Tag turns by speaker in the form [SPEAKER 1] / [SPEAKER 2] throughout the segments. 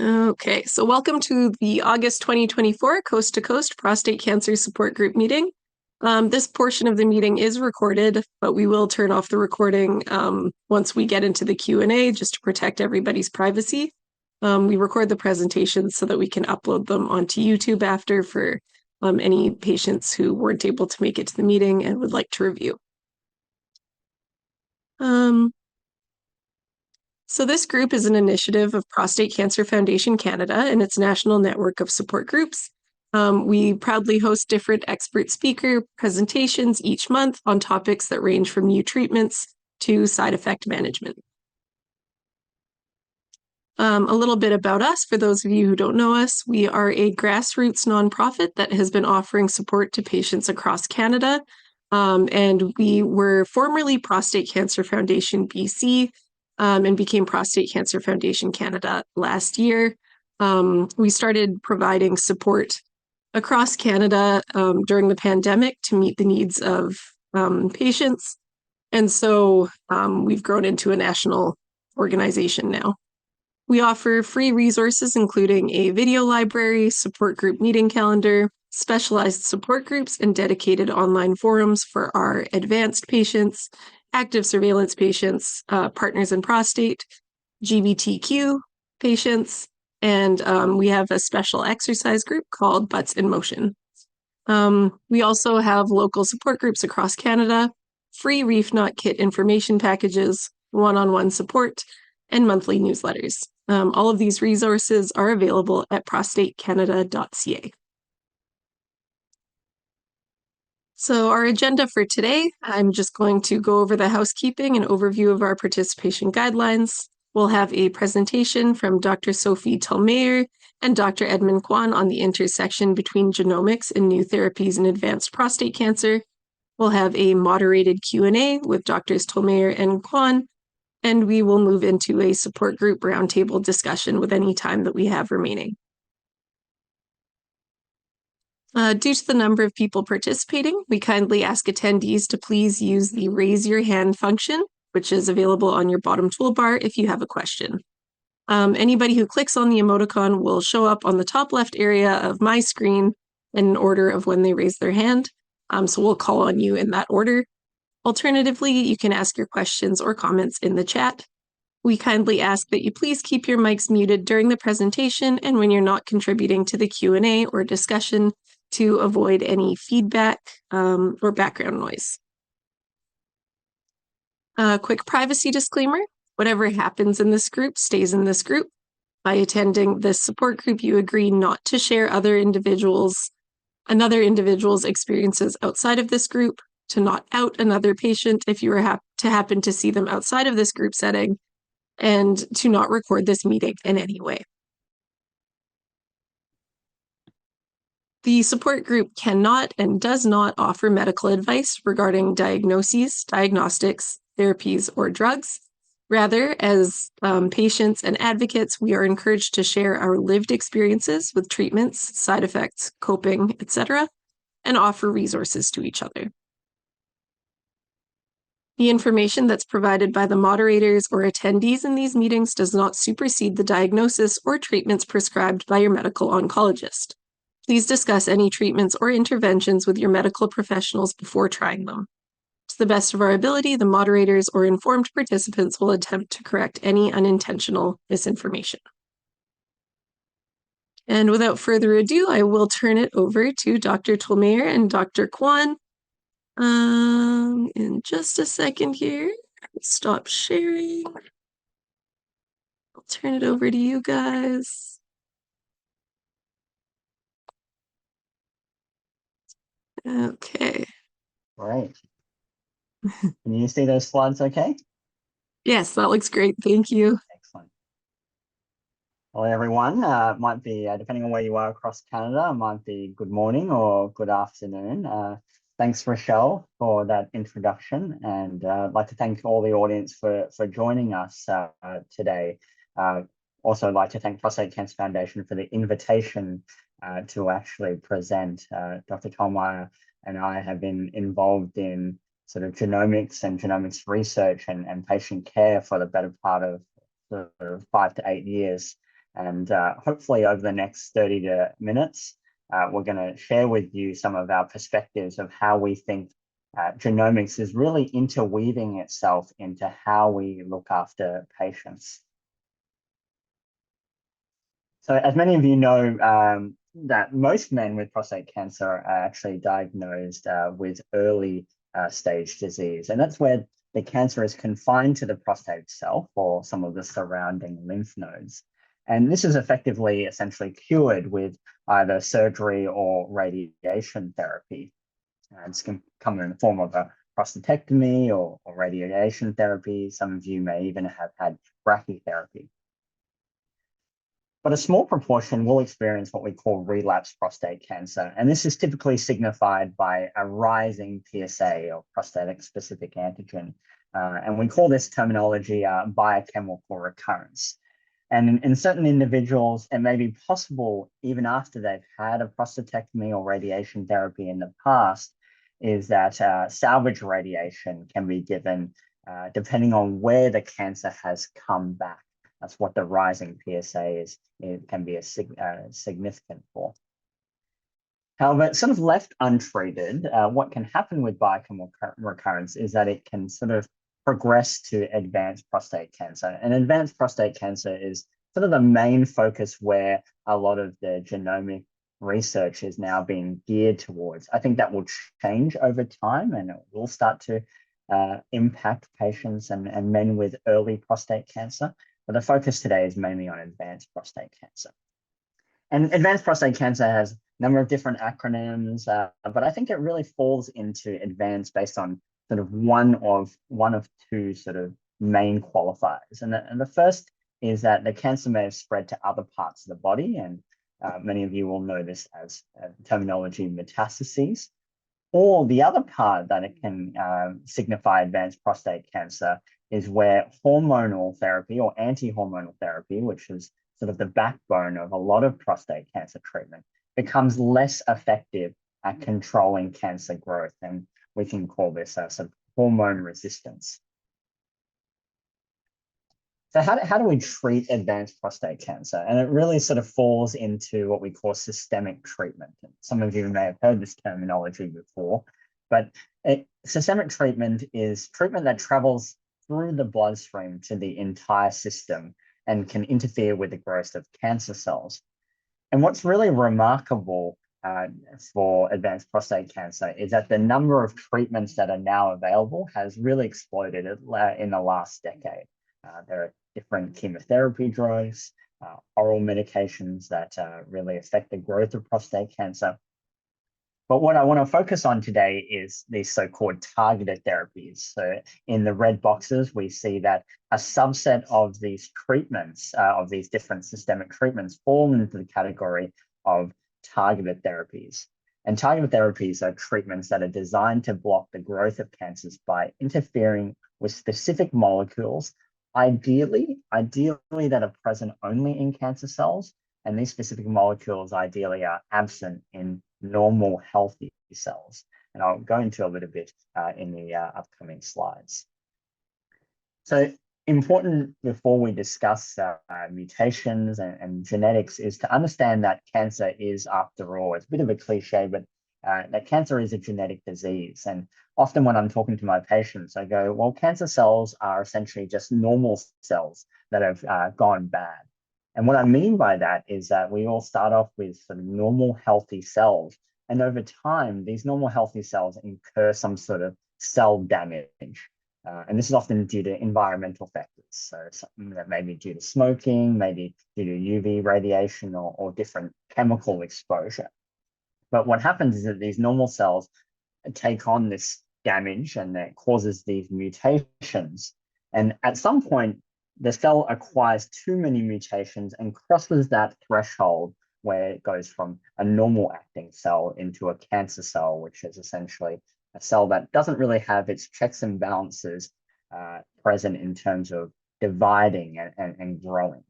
[SPEAKER 1] Okay, so welcome to the August 2024 Coast to Coast Prostate Cancer Support Group meeting. This portion of the meeting is recorded, but we will turn off the recording once we get into the Q&A just to protect everybody's privacy. We record the presentations so that we can upload them onto YouTube after for any patients who weren't able to make it to the meeting and would like to review. So this group is an initiative of Prostate Cancer Foundation Canada and its national network of support groups. We proudly host different expert speaker presentations each month on topics that range from new treatments to side effect management. A little bit about us, for those of you who don't know us, we are a grassroots nonprofit that has been offering support to patients across Canada. And we were formerly Prostate Cancer Foundation BC, and became Prostate Cancer Foundation Canada last year. We started providing support across Canada during the pandemic to meet the needs of patients. And so we've grown into a national organization now. We offer free resources, including a video library, support group meeting calendar, specialized support groups, and dedicated online forums for our advanced patients, active surveillance patients, partners in prostate, GBTQ patients, and we have a special exercise group called Butts in Motion. We also have local support groups across Canada, free Reef Knot Kit information packages, one-on-one support, and monthly newsletters. All of these resources are available at prostatecanada.ca. So our agenda for today, I'm just going to go over the housekeeping and overview of our participation guidelines. We'll have a presentation from Dr. Sofie Tolmeijer and Dr. Edmond Kwan on the intersection between genomics and new therapies in advanced prostate cancer. We'll have a moderated Q&A with Drs. Tolmeijer and Kwan, and we will move into a support group roundtable discussion with any time that we have remaining. Due to the number of people participating, we kindly ask attendees to please use the raise your hand function, which is available on your bottom toolbar if you have a question. Anybody who clicks on the emoticon will show up on the top left area of my screen in order of when they raise their hand. So we'll call on you in that order. Alternatively, you can ask your questions or comments in the chat. We kindly ask that you please keep your mics muted during the presentation and when you're not contributing to the Q&A or discussion, to avoid any feedback or background noise. A quick privacy disclaimer: whatever happens in this group stays in this group. By attending this support group, you agree not to share another individual's experiences outside of this group, to not out another patient if you were to happen to see them outside of this group setting, and to not record this meeting in any way. The support group cannot and does not offer medical advice regarding diagnoses, diagnostics, therapies, or drugs. Rather, as patients and advocates, we are encouraged to share our lived experiences with treatments, side effects, coping, etc., and offer resources to each other. The information that's provided by the moderators or attendees in these meetings does not supersede the diagnosis or treatments prescribed by your medical oncologist. Please discuss any treatments or interventions with your medical professionals before trying them. To the best of our ability, the moderators or informed participants will attempt to correct any unintentional misinformation. And without further ado, I will turn it over to Dr. Tolmeijer and Dr. Kwan. In just a second here, stop sharing. I'll turn it over to you guys. Okay.
[SPEAKER 2] Great. Can you see those slides okay?
[SPEAKER 1] Yes, that looks great. Thank you.
[SPEAKER 2] Excellent. Well, everyone, might be, depending on where you are across Canada, it might be good morning or good afternoon. Thanks, Rochelle, for that introduction. And I'd like to thank all the audience for joining us today. Also, I'd like to thank Prostate Cancer Foundation for the invitation to actually present. Dr. Tolmeijer and I have been involved in sort of genomics and genomics research and patient care for the better part of 5 to 8 years. And hopefully over the next 30 minutes, we're going to share with you some of our perspectives of how we think genomics is really interweaving itself into how we look after patients. So as many of you know, that most men with prostate cancer are actually diagnosed with early stage disease. And that's where the cancer is confined to the prostate itself or some of the surrounding lymph nodes. And this is effectively essentially cured with either surgery or radiation therapy. It's can come in the form of a prostatectomy or radiation therapy. Some of you may even have had brachytherapy. But a small proportion will experience what we call relapse prostate cancer. And this is typically signified by a rising PSA or prostatic specific antigen. And we call this terminology biochemical recurrence. And in certain individuals, it may be possible even after they've had a prostatectomy or radiation therapy in the past, is that salvage radiation can be given depending on where the cancer has come back. That's what the rising PSA is. It can be significant for. However, sort of left untreated, what can happen with biochemical recurrence is that it can sort of progress to advanced prostate cancer. And advanced prostate cancer is sort of the main focus where a lot of the genomic research is now being geared towards. I think that will change over time and it will start to impact patients and men with early prostate cancer. But the focus today is mainly on advanced prostate cancer. And advanced prostate cancer has a number of different acronyms, but I think it really falls into advanced based on sort of one of two sort of main qualifiers. And the first is that the cancer may have spread to other parts of the body, and many of you will know this as terminology metastases. Or the other part that it can signify advanced prostate cancer is where hormonal therapy or anti-hormonal therapy, which is sort of the backbone of a lot of prostate cancer treatment, becomes less effective at controlling cancer growth. And we can call this sort of hormone resistance. So how do we treat advanced prostate cancer? And it really sort of falls into what we call systemic treatment. And some of you may have heard this terminology before, but systemic treatment is treatment that travels through the bloodstream to the entire system and can interfere with the growth of cancer cells. And what's really remarkable for advanced prostate cancer is that the number of treatments that are now available has really exploded in the last decade. There are different chemotherapy drugs, oral medications that really affect the growth of prostate cancer. But what I want to focus on today is these so-called targeted therapies. So in the red boxes, we see that a subset of these treatments, of these different systemic treatments, fall into the category of targeted therapies. And targeted therapies are treatments that are designed to block the growth of cancers by interfering with specific molecules, ideally that are present only in cancer cells. And these specific molecules ideally are absent in normal healthy cells. And I'll go into a little bit in the upcoming slides. So important before we discuss mutations and genetics is to understand that cancer is, after all, it's a bit of a cliche, but that cancer is a genetic disease. And often when I'm talking to my patients, I go, well, cancer cells are essentially just normal cells that have gone bad. And what I mean by that is that we all start off with sort of normal, healthy cells. And over time, these normal, healthy cells incur some sort of cell damage. And this is often due to environmental factors. So something that may be due to smoking, maybe due to UV radiation or different chemical exposure. But what happens is that these normal cells take on this damage and that causes these mutations. And at some point, the cell acquires too many mutations and crosses that threshold where it goes from a normal acting cell into a cancer cell, which is essentially a cell that doesn't really have its checks and balances present in terms of dividing and growing.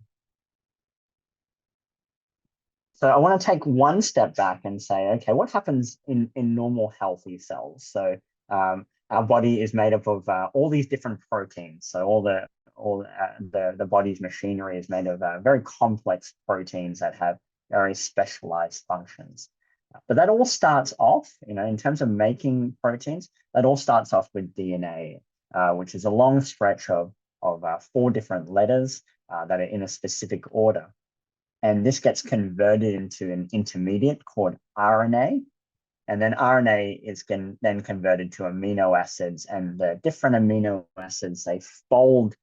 [SPEAKER 2] So I want to take one step back and say, okay, what happens in normal healthy cells? So our body is made up of all these different proteins. So all the body's machinery is made of very complex proteins that have very specialized functions. But that all starts off, in terms of making proteins, that all starts off with DNA, which is a long stretch of 4 different letters that are in a specific order. And this gets converted into an intermediate called RNA. And then RNA is then converted to amino acids, and the different amino acids, they fold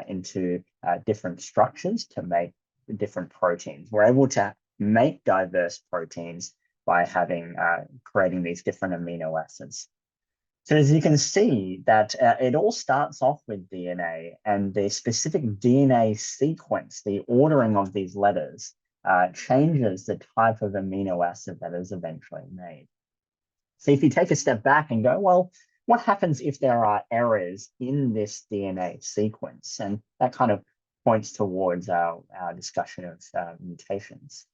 [SPEAKER 2] into different structures to make different proteins. We're able to make diverse proteins by creating these different amino acids. So as you can see that it all starts off with DNA, and the specific DNA sequence, the ordering of these letters, changes the type of amino acid that is eventually made. So if you take a step back and go, well, what happens if there are errors in this DNA sequence? And that kind of points towards our discussion of mutations.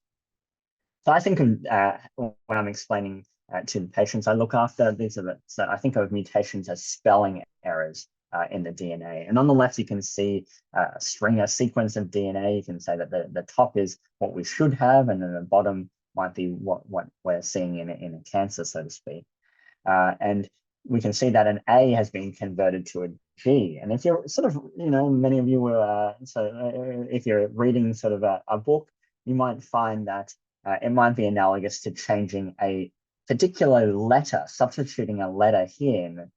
[SPEAKER 2] So I think when I'm explaining to patients I look after, so I think of mutations as spelling errors in the DNA. And on the left, you can see a sequence of DNA. You can say that the top is what we should have, and then the bottom might be what we're seeing in a cancer, so to speak. And we can see that an A has been converted to a G. And if you're sort of, many of you were, if you're reading sort of a book, you might find that it might be analogous to changing a particular letter, substituting a letter here.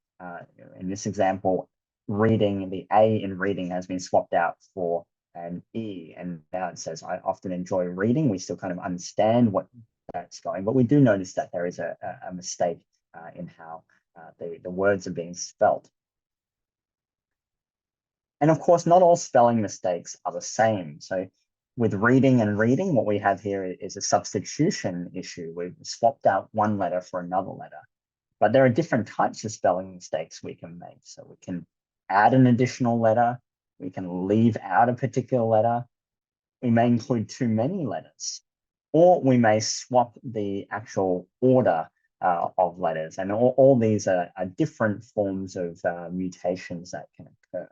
[SPEAKER 2] In this example, the A in reading has been swapped out for an E, and now it says, I often enjoy reading. We still kind of understand what that's going, but we do notice that there is a mistake in how the words are being spelt. And of course, not all spelling mistakes are the same. So with reading and reading, what we have here is a substitution issue. We've swapped out one letter for another letter, but there are different types of spelling mistakes we can make. So we can add an additional letter. We can leave out a particular letter. We may include too many letters, or we may swap the actual order of letters. And all these are different forms of mutations that can occur.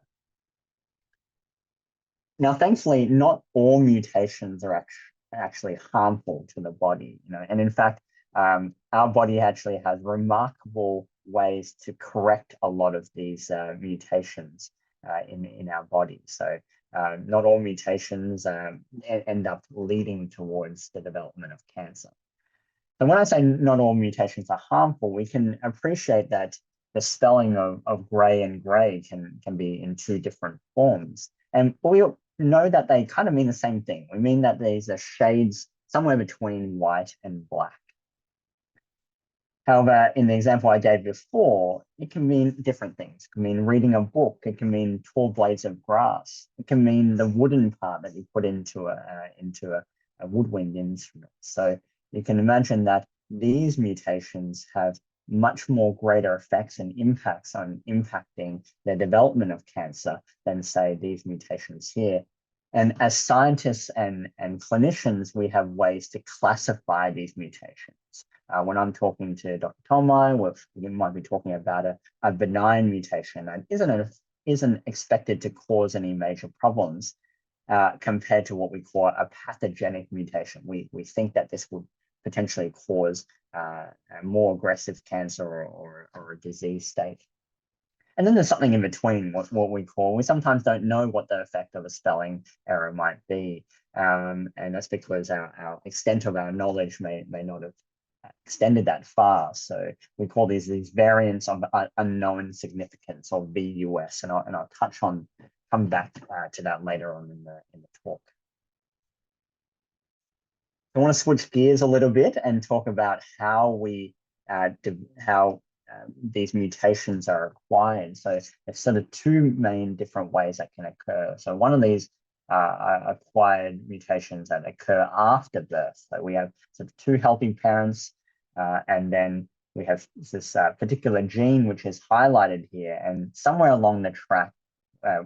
[SPEAKER 2] Now, thankfully, not all mutations are actually harmful to the body, and in fact, our body actually has remarkable ways to correct a lot of these mutations in our body. So not all mutations end up leading towards the development of cancer. So when I say not all mutations are harmful, we can appreciate that the spelling of grey and grey can be in 2 different forms. And we know that they kind of mean the same thing. We mean that these are shades somewhere between white and black. However, in the example I gave before, it can mean different things. It can mean reading a book. It can mean tall blades of grass. It can mean the wooden part that you put into a woodwind instrument. So you can imagine that these mutations have much more greater effects and impacts on impacting the development of cancer than, say, these mutations here. And as scientists and clinicians, we have ways to classify these mutations. When I'm talking to Dr. Tolmeijer, we might be talking about a benign mutation that isn't expected to cause any major problems compared to what we call a pathogenic mutation. We think that this would potentially cause a more aggressive cancer or a disease state. And then there's something in between, what we sometimes don't know what the effect of a spelling error might be. And that's because our extent of our knowledge may not have extended that far. So we call these variants of unknown significance, or VUS, and I'll come back to that later on in the talk. I want to switch gears a little bit and talk about how these mutations are acquired. So there's sort of 2 main different ways that can occur. So one of these acquired mutations that occur after birth. So we have sort of 2 healthy parents, and then we have this particular gene which is highlighted here, and somewhere along the track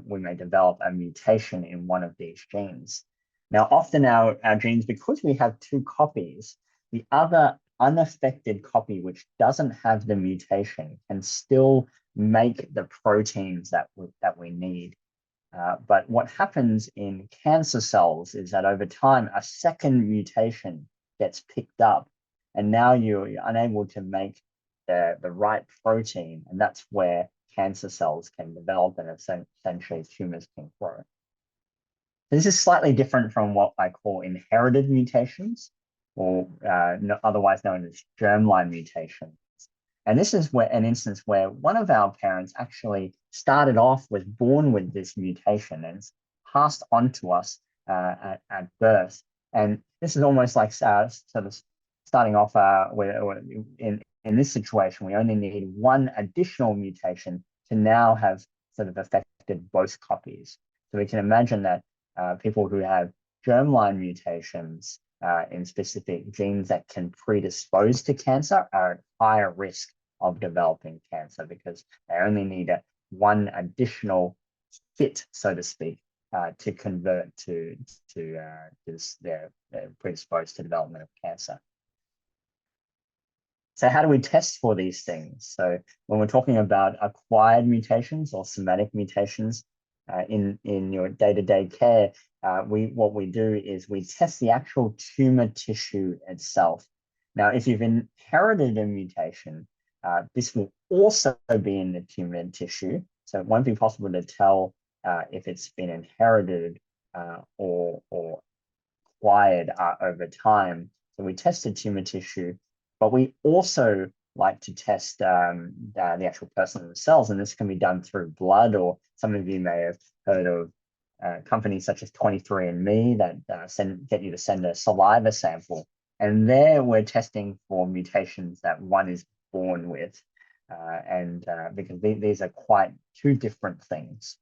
[SPEAKER 2] we may develop a mutation in one of these genes. Now, often our genes, because we have 2 copies, the other unaffected copy, which doesn't have the mutation, can still make the proteins that we need. But what happens in cancer cells is that over time, a second mutation gets picked up, and now you're unable to make the right protein, and that's where cancer cells can develop and essentially tumors can grow. This is slightly different from what I call inherited mutations, or otherwise known as germline mutations. And this is an instance where one of our parents actually started off, was born with this mutation, and it's passed on to us at birth. And this is almost like sort of starting off in this situation, we only need one additional mutation to now have sort of affected both copies. So we can imagine that people who have germline mutations in specific genes that can predispose to cancer are at higher risk of developing cancer, because they only need one additional fit, so to speak, to convert to they're predisposed to development of cancer. So how do we test for these things? So when we're talking about acquired mutations or somatic mutations in your day-to-day care, what we do is we test the actual tumor tissue itself. Now, if you've inherited a mutation, this will also be in the tumor tissue, so it won't be possible to tell if it's been inherited or acquired over time. So we tested tumor tissue, but we also like to test the actual person themselves, and this can be done through blood, or some of you may have heard of companies such as 23andMe that get you to send a saliva sample, and there we're testing for mutations that one is born with, because these are quite two different things.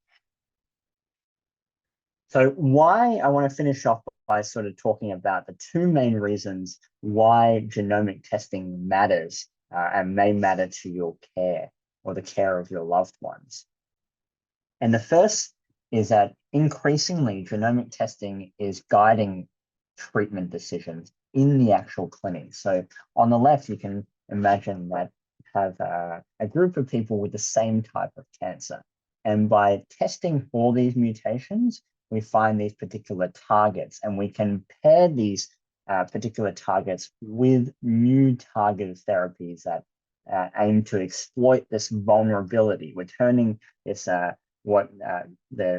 [SPEAKER 2] So why I want to finish off by sort of talking about the two main reasons why genomic testing matters and may matter to your care or the care of your loved ones. And the first is that increasingly genomic testing is guiding treatment decisions in the actual clinic. So on the left, you can imagine that you have a group of people with the same type of cancer. And by testing for these mutations, we find these particular targets, and we can pair these particular targets with new targeted therapies that aim to exploit this vulnerability. We're turning this, the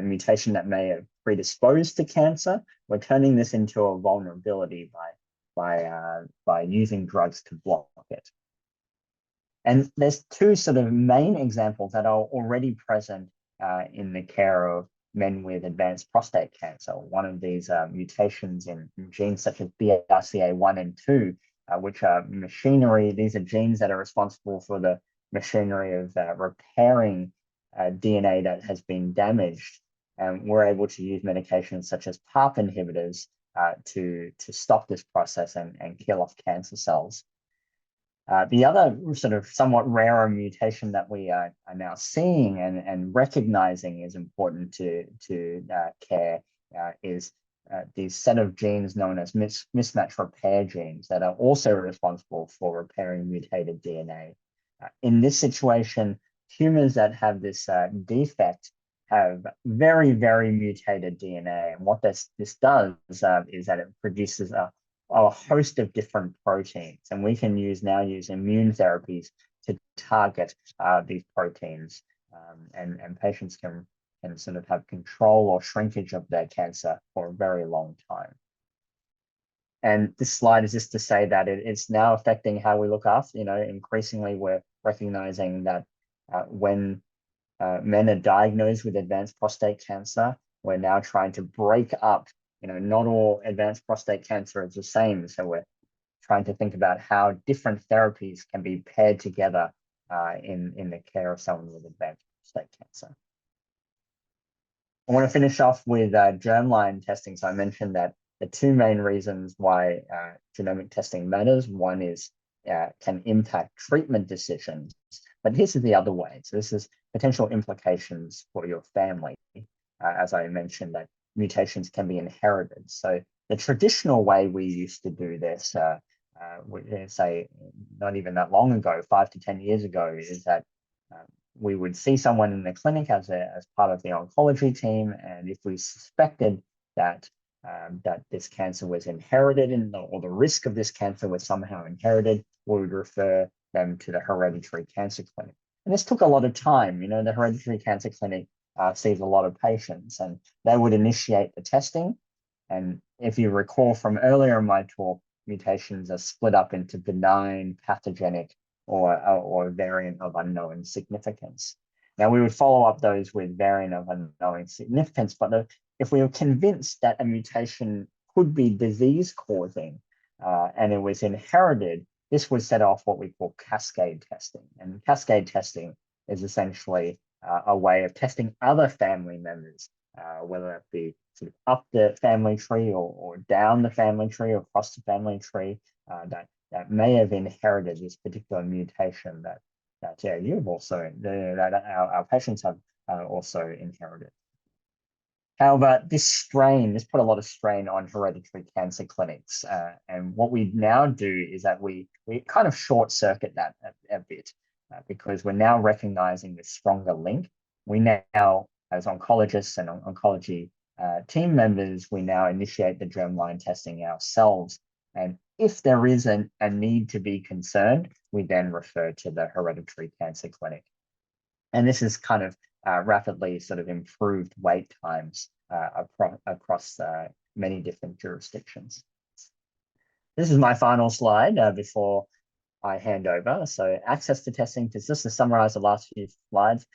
[SPEAKER 2] mutation that may have predisposed to cancer, we're turning this into a vulnerability by using drugs to block it. And there's two sort of main examples that are already present in the care of men with advanced prostate cancer. One of these mutations in genes such as BRCA1 and 2, which are machinery. These are genes that are responsible for the machinery of repairing DNA that has been damaged. And we're able to use medications such as PARP inhibitors to stop this process and kill off cancer cells. The other sort of somewhat rarer mutation that we are now seeing and recognizing is important to care is these set of genes known as mismatch repair genes that are also responsible for repairing mutated DNA. In this situation, tumors that have this defect have very, very mutated DNA. And what this does is that it produces a host of different proteins, and we can now use immune therapies to target these proteins, and patients can sort of have control or shrinkage of their cancer for a very long time. And this slide is just to say that it's now affecting how we look after, increasingly we're recognizing that when men are diagnosed with advanced prostate cancer, we're now trying to break up. Not all advanced prostate cancer is the same. So we're trying to think about how different therapies can be paired together in the care of someone with advanced prostate cancer. I want to finish off with germline testing. So I mentioned that the two main reasons why genomic testing matters. One is can impact treatment decisions, but this is the other way. So this is potential implications for your family. As I mentioned, that mutations can be inherited. So the traditional way we used to do this, say not even that long ago, 5 to 10 years ago, is that we would see someone in the clinic as part of the oncology team, and if we suspected that that this cancer was inherited or the risk of this cancer was somehow inherited, we would refer them to the hereditary cancer clinic. And this took a lot of time. You know, the hereditary cancer clinic sees a lot of patients, and they would initiate the testing. And if you recall from earlier in my talk, mutations are split up into benign, pathogenic, or variant of unknown significance. Now, we would follow up those with variant of unknown significance, but if we were convinced that a mutation could be disease-causing and it was inherited, this would set off what we call cascade testing. And cascade testing is essentially a way of testing other family members, whether it be sort of up the family tree or down the family tree or across the family tree, that may have inherited this particular mutation that you've also, that our patients have also inherited. However, this put a lot of strain on hereditary cancer clinics. And what we now do is that we kind of short circuit that a bit because we're now recognizing this stronger link. We now, as oncologists and oncology team members, we now initiate the germline testing ourselves. And if there is a need to be concerned, we then refer to the hereditary cancer clinic. And this is kind of rapidly sort of improved wait times across many different jurisdictions. This is my final slide before I hand over. So access to testing, just to summarize the last few slides,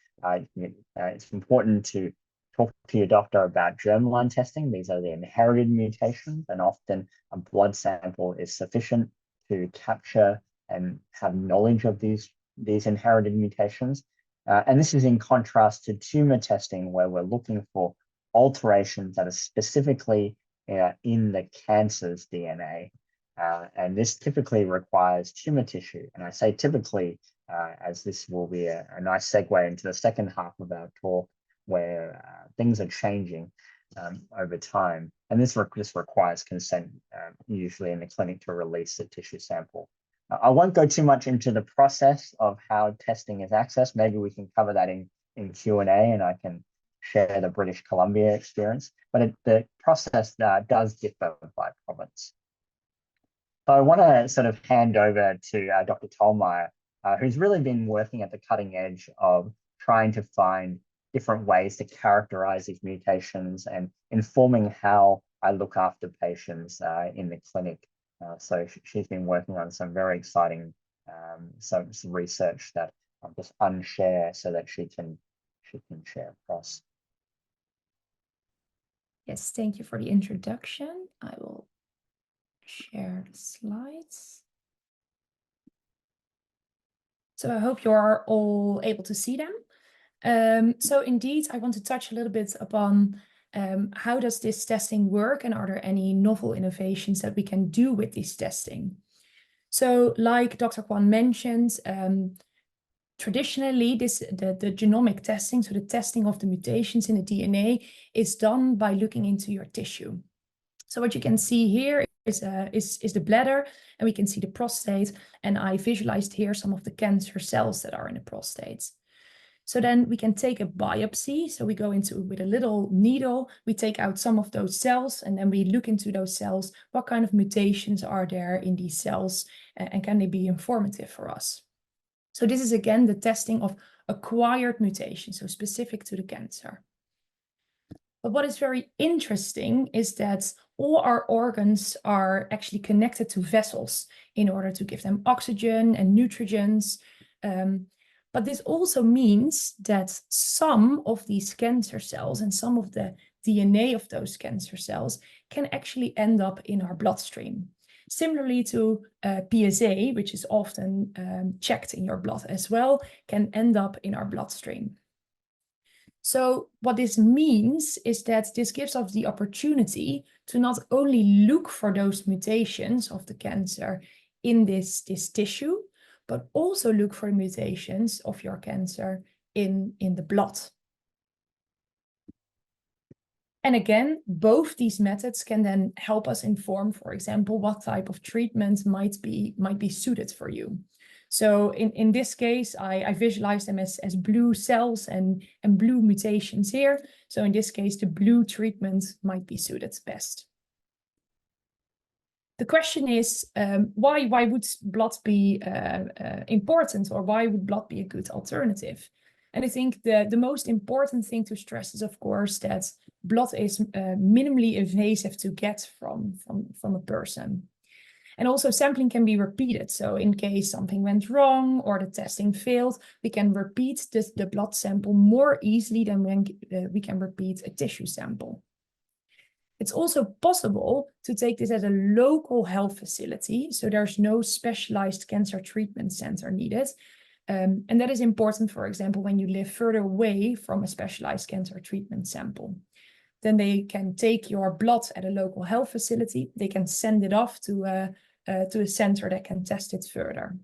[SPEAKER 2] it's important to talk to your doctor about germline testing. These are the inherited mutations, and often a blood sample is sufficient to capture and have knowledge of these inherited mutations. And this is in contrast to tumor testing, where we're looking for alterations that are specifically in the cancer's DNA. And this typically requires tumor tissue. And I say typically, as this will be a nice segue into the second half of our talk, where things are changing over time. And this requires consent, usually in the clinic, to release a tissue sample. I won't go too much into the process of how testing is accessed. Maybe we can cover that in Q&A, and I can share the British Columbia experience. But the process does differ by province. So I want to sort of hand over to Dr. Tolmeijer, who's really been working at the cutting edge of trying to find different ways to characterize these mutations and informing how I look after patients in the clinic. So she's been working on some very exciting some research that I'll just unshare so that she can share across.
[SPEAKER 3] Yes, thank you for the introduction. I will share the slides. So I hope you are all able to see them. So indeed, I want to touch a little bit upon how does this testing work, and are there any novel innovations that we can do with this testing? So like Dr. Kwan mentioned, traditionally the genomic testing, so the testing of the mutations in the DNA, is done by looking into your tissue. So what you can see here is the bladder, and we can see the prostate, and I visualized here some of the cancer cells that are in the prostate. So then we can take a biopsy. So we go into with a little needle, we take out some of those cells, and then we look into those cells. What kind of mutations are there in these cells, and can they be informative for us? So this is again the testing of acquired mutations, so specific to the cancer. But what is very interesting is that all our organs are actually connected to vessels in order to give them oxygen and nutrients. But this also means that some of these cancer cells and some of the DNA of those cancer cells can actually end up in our bloodstream. Similarly to PSA, which is often checked in your blood as well, can end up in our bloodstream. So what this means is that this gives us the opportunity to not only look for those mutations of the cancer in this tissue, but also look for mutations of your cancer in the blood. And again, both these methods can then help us inform, for example, what type of treatment might be suited for you. So in this case, I visualize them as blue cells and blue mutations here. So in this case, the blue treatment might be suited best. The question is, why would blood be important, or why would blood be a good alternative? And I think the most important thing to stress is, of course, that blood is minimally invasive to get from a person. And also sampling can be repeated. So in case something went wrong or the testing failed, we can repeat the blood sample more easily than when we can repeat a tissue sample. It's also possible to take this at a local health facility. So there's no specialized cancer treatment center needed. And that is important, for example, when you live further away from a specialized cancer treatment sample. Then they can take your blood at a local health facility. They can send it off to a center that can test it further.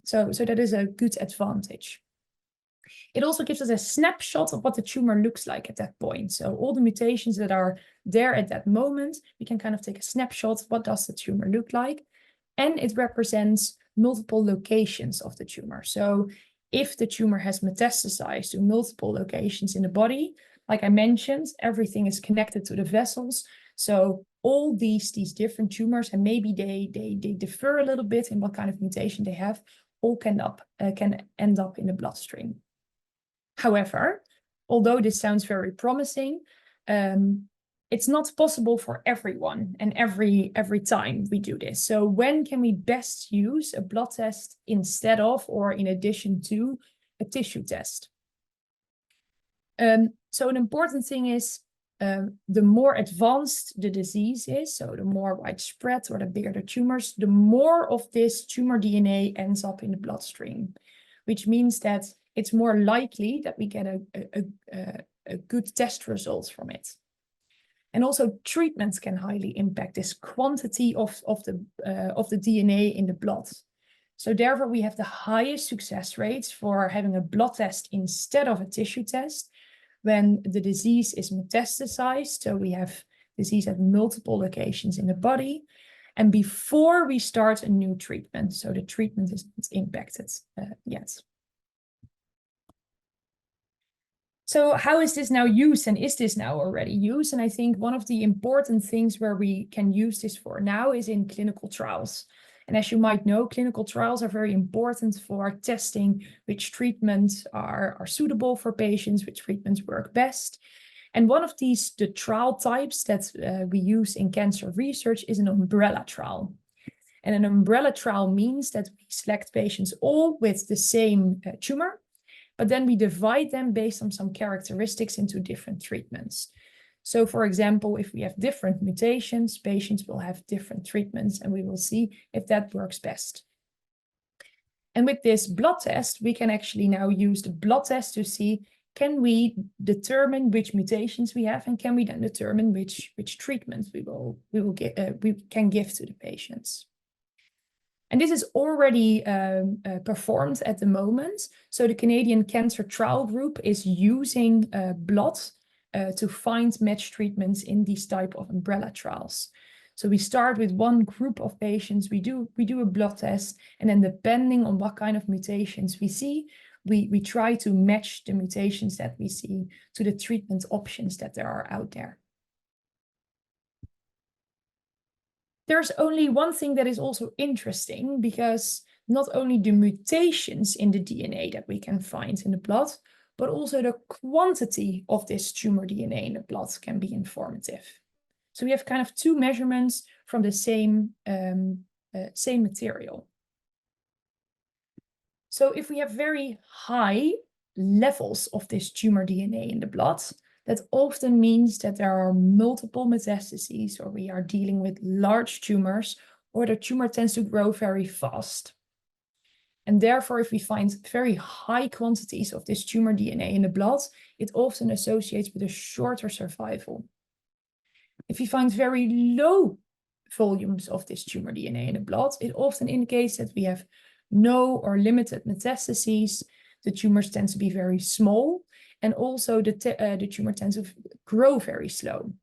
[SPEAKER 3] So that is a good advantage. It also gives us a snapshot of what the tumor looks like at that point. So all the mutations that are there at that moment, we can kind of take a snapshot. What does the tumor look like? And it represents multiple locations of the tumor. So if the tumor has metastasized to multiple locations in the body, like I mentioned, everything is connected to the vessels. So all these different tumors, and maybe they differ a little bit in what kind of mutation they have, all can end up in the bloodstream. However, although this sounds very promising, it's not possible for everyone and every time we do this. So when can we best use a blood test instead of, or in addition to, a tissue test? So an important thing is, the more advanced the disease is, so the more widespread or the bigger the tumors, the more of this tumor DNA ends up in the bloodstream, which means that it's more likely that we get a good test result from it. And also treatments can highly impact this quantity of the DNA in the blood. So therefore we have the highest success rates for having a blood test instead of a tissue test when the disease is metastasized. So we have disease at multiple locations in the body, and before we start a new treatment. So the treatment is not impacted yet. So how is this now used, and is this now already used? And I think one of the important things where we can use this for now is in clinical trials. And as you might know, clinical trials are very important for testing which treatments are suitable for patients, which treatments work best. And one of the trial types that we use in cancer research is an umbrella trial. And an umbrella trial means that we select patients all with the same tumor, but then we divide them based on some characteristics into different treatments. So for example, if we have different mutations, patients will have different treatments, and we will see if that works best. And with this blood test, we can actually now use the blood test to see, can we determine which mutations we have, and can we then determine which treatments we can give to the patients. And this is already performed at the moment. So the Canadian Cancer Trial Group is using blood to find match treatments in these type of umbrella trials. So we start with one group of patients, we do a blood test, and then depending on what kind of mutations we see, we try to match the mutations that we see to the treatment options that there are out there. There's only one thing that is also interesting, because not only the mutations in the DNA that we can find in the blood, but also the quantity of this tumor DNA in the blood can be informative. So we have kind of two measurements from the same material. So if we have very high levels of this tumor DNA in the blood, that often means that there are multiple metastases, or we are dealing with large tumors, or the tumor tends to grow very fast. And therefore, if we find very high quantities of this tumor DNA in the blood, it often associates with a shorter survival. If we find very low volumes of this tumor DNA in the blood, it often indicates that we have no or limited metastases. The tumors tend to be very small, and also the tumor tends to grow very slow.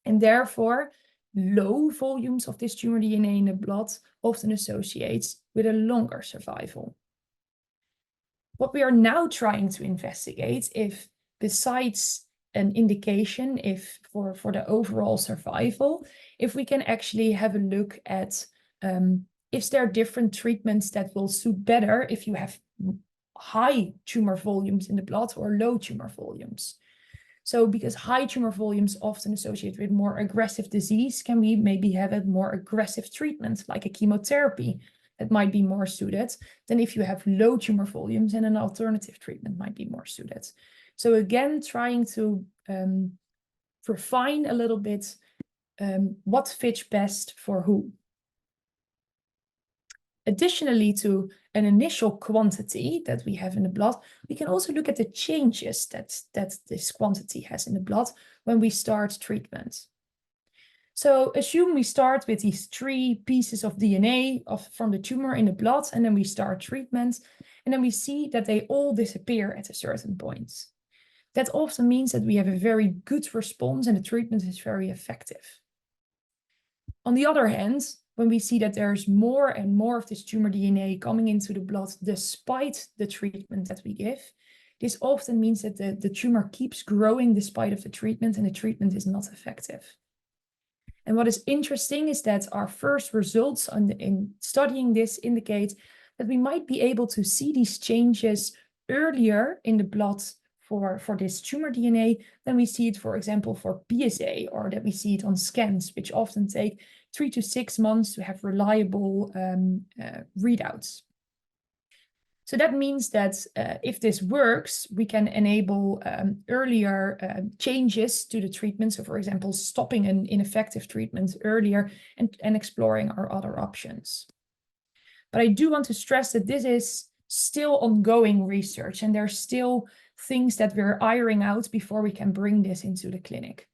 [SPEAKER 3] And therefore, low volumes of this tumor DNA in the blood often associates with a longer survival. What we are now trying to investigate, if besides an indication, if for the overall survival, if we can actually have a look at if there are different treatments that will suit better if you have high tumor volumes in the blood or low tumor volumes. So because high tumor volumes often associate with more aggressive disease, can we maybe have a more aggressive treatment like a chemotherapy that might be more suited than if you have low tumor volumes, and an alternative treatment might be more suited. So again, trying to refine a little bit what fits best for who. Additionally to an initial quantity that we have in the blood, we can also look at the changes that this quantity has in the blood when we start treatment. So assume we start with these 3 pieces of DNA from the tumor in the blood, and then we start treatment, and then we see that they all disappear at a certain point. That often means that we have a very good response and the treatment is very effective. On the other hand, when we see that there's more and more of this tumor DNA coming into the blood despite the treatment that we give, this often means that the tumor keeps growing despite of the treatment, and the treatment is not effective. And what is interesting is that our first results in studying this indicate that we might be able to see these changes earlier in the blood for this tumor DNA than we see it, for example, for PSA, or that we see it on scans, which often take 3 to 6 months to have reliable readouts. So that means that if this works, we can enable earlier changes to the treatment. So for example, stopping an ineffective treatment earlier and exploring our other options. But I do want to stress that this is still ongoing research, and there's still things that we're ironing out before we can bring this into the clinic.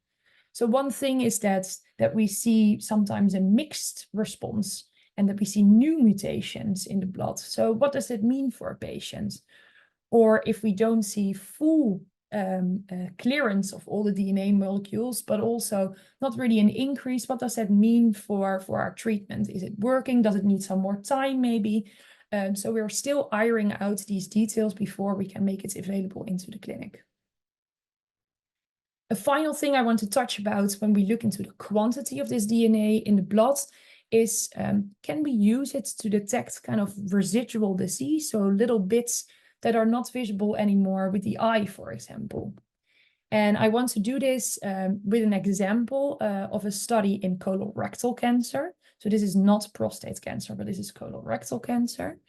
[SPEAKER 3] So one thing is that we see sometimes a mixed response, and that we see new mutations in the blood. So what does it mean for a patient? Or if we don't see full clearance of all the DNA molecules, but also not really an increase, what does that mean for our treatment? Is it working? Does it need some more time maybe? So we're still ironing out these details before we can make it available into the clinic. A final thing I want to touch about when we look into the quantity of this DNA in the blood is, can we use it to detect kind of residual disease, so little bits that are not visible anymore with the eye, for example. And I want to do this with an example of a study in colorectal cancer. So this is not prostate cancer, but this is colorectal cancer.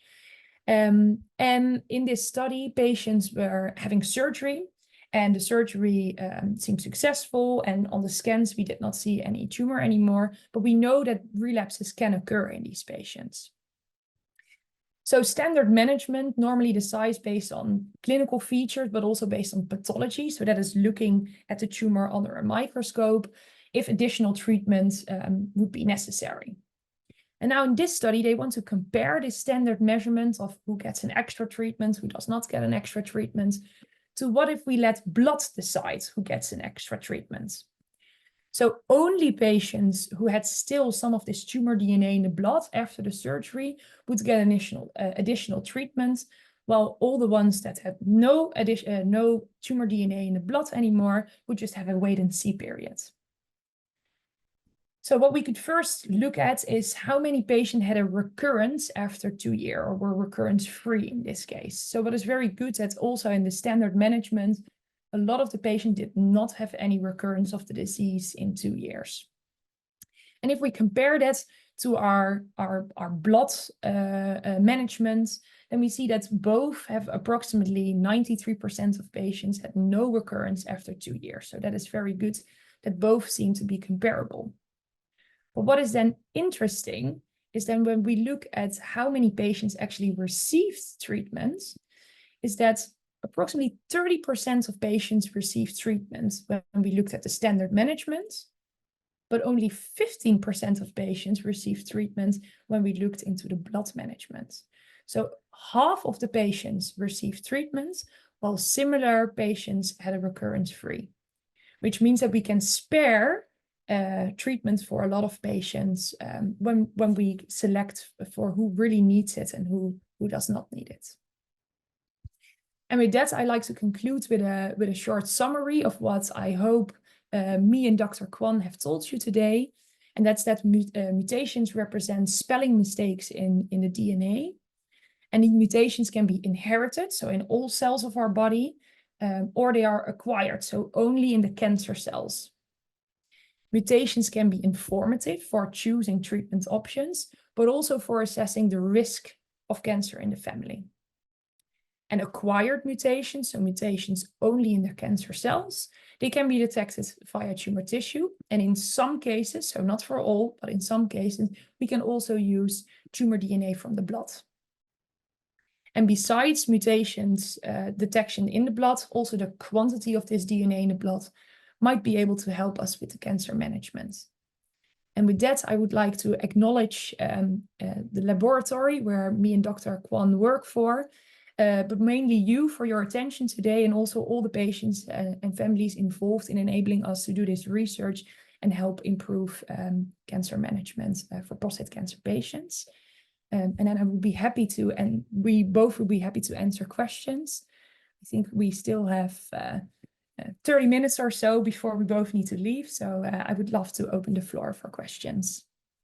[SPEAKER 3] And in this study, patients were having surgery, and the surgery seemed successful. And on the scans, we did not see any tumor anymore, but we know that relapses can occur in these patients. So standard management normally decides based on clinical features, but also based on pathology. So that is looking at the tumor under a microscope, if additional treatments would be necessary. And now in this study, they want to compare this standard measurement of who gets an extra treatment, who does not get an extra treatment, to what if we let blood decide who gets an extra treatment. So only patients who had still some of this tumor DNA in the blood after the surgery would get additional treatment, while all the ones that had no tumor DNA in the blood anymore would just have a wait and see period. So what we could first look at is how many patients had a recurrence after 2 years, or were recurrence free in this case. So what is very good that also in the standard management, a lot of the patients did not have any recurrence of the disease in 2 years. And if we compare that to our blood management, then we see that both have approximately 93% of patients had no recurrence after 2 years. So that is very good that both seem to be comparable. But what is then interesting is then when we look at how many patients actually received treatment, is that approximately 30% of patients received treatment when we looked at the standard management, but only 15% of patients received treatment when we looked into the blood management. So half of the patients received treatment, while similar patients had a recurrence free, which means that we can spare treatment for a lot of patients when we select for who really needs it and who does not need it. And with that, I like to conclude with a short summary of what I hope me and Dr. Kwan have told you today. And that's that mutations represent spelling mistakes in the DNA. And these mutations can be inherited, so in all cells of our body, or they are acquired, so only in the cancer cells. Mutations can be informative for choosing treatment options, but also for assessing the risk of cancer in the family. And acquired mutations, so mutations only in the cancer cells, they can be detected via tumor tissue. And in some cases, so not for all, but in some cases, we can also use tumor DNA from the blood. And besides mutations detection in the blood, also the quantity of this DNA in the blood might be able to help us with the cancer management. And with that, I would like to acknowledge the laboratory where me and Dr. Kwan work for, but mainly you for your attention today, and also all the patients and families involved in enabling us to do this research and help improve cancer management for prostate cancer patients. And then I would be happy to, and we both would be happy to answer questions. I think we still have 30 minutes or so before we both need to leave. So I would love to open the floor for questions.